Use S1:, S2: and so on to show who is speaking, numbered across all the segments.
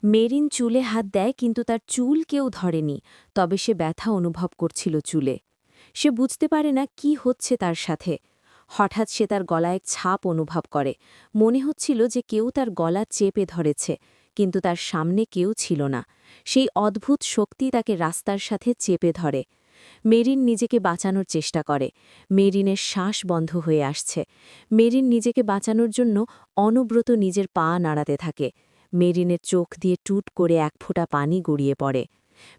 S1: Marine চুলে হাত দেয় কিন্তু তার চুল কেউ ধরেনি, তবে সে ব্যথা অনুভব করছিল চুলে। সে বুঝতে পারে না কি হচ্ছে তার সাথে। হঠাৎ সে তার গলায় এক ছাপ অনুভব করে। মনে হচ্ছিল যে কেউ তার গলা চেপে ধরেছে, কিন্তু তার সামনে কেউ ছিল না। সেই অদ্ভুত শক্তি তাকে রাস্তার সাথে চেপে ধরে। মেরিন নিজেকে বাঁচানোর চেষ্টা করে। মেরিনের শ্বাস বন্ধ হয়ে আসছে। মেরিন নিজেকে বাঁচানোর জন্য অনবরত নিজের পা নাড়াতে থাকে। মেরিনের চোখ দিয়ে টুট করে এক ফোঁটা পানি গড়িয়ে পড়ে।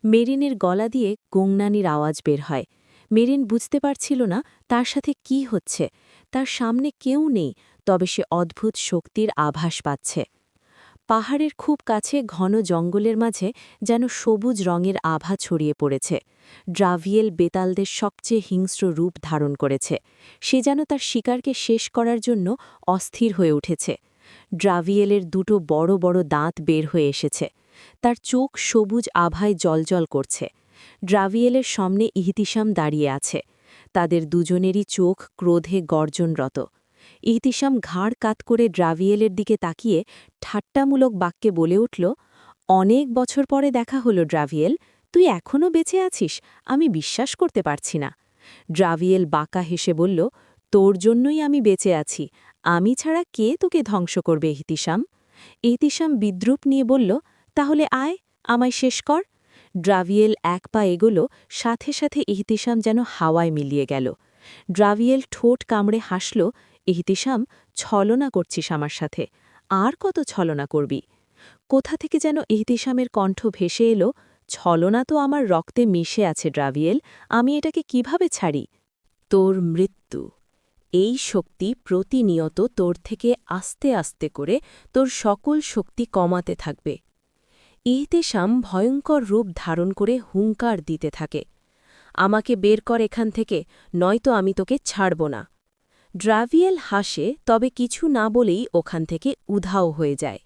S1: মেরিনের গলা দিয়ে গোংনানির আওয়াজ বের হয়। মেরিন বুঝতে পারছিল না তার সাথে কি হচ্ছে। তার সামনে কেউ নেই, তবে সে অদ্ভুত শক্তির আভাস পাচ্ছে। পাহাড়ের খুব কাছে ঘন জঙ্গলের মাঝে যেন সবুজ রঙের আভা ছড়িয়ে পড়েছে। ড্রাভিয়েল বেতালদের সবচেয়ে হিংস্র রূপ ধারণ করেছে। সে যেন তার শিকারকে শেষ করার জন্য অস্থির হয়ে উঠেছে। ড্রাভিয়েলের দুটো বড় বড় দাঁত বের হয়ে এসেছে। তার চোখ সবুজ আভায় জ্বলজ্বল করছে। ড্রাভিয়েলের সামনে ইহতিসাম দাঁড়িয়ে আছে। তাদের দুজনেরই চোখ ক্রোধে গর্জনরত। ইহতিসাম ঘাড় কাত করে ড্রাভিয়েলের দিকে তাকিয়ে ঠাট্টামূলক বাক্যে বলে উঠল, অনেক বছর পরে দেখা হলো ড্রাভিয়েল, তুই এখনও বেঁচে আছিস, আমি বিশ্বাস করতে পারছি না। ড্রাভিয়েল বাঁকা হেসে বলল, তোর জন্যই আমি বেঁচে আছি, আমি ছাড়া কে তোকে ধ্বংস করবে ইহতিসাম? ইহতিসাম বিদ্রুপ নিয়ে বলল, তাহলে আয়, আমায় শেষ কর। ড্রাভিয়েল এক পা এগোলো, সাথে সাথে ইহতিসাম যেন হাওয়ায় মিলিয়ে গেল। ড্রাভিয়েল ঠোঁট কামড়ে হাসল, ইহতিসাম, ছলনা করছিস আমার সাথে, আর কত ছলনা করবি? কোথা থেকে যেন ইহতিসামের কণ্ঠ ভেসে এলো, ছলনা তো আমার রক্তে মিশে আছে ড্রাভিয়েল, আমি এটাকে কিভাবে ছাড়ি? তোর মৃত্যু। এই শক্তি প্রতিনিয়ত তোর থেকে আস্তে আস্তে করে তোর সকল শক্তি কমাতে থাকবে। ইহতিসাম ভয়ঙ্কর রূপ ধারণ করে হুঙ্কার দিতে থাকে, আমাকে বের কর এখান থেকে, নয়তো আমি তোকে ছাড়ব না। ড্রাভিয়েল হাসে, তবে কিছু না বলেই ওখান থেকে উধাও হয়ে যায়।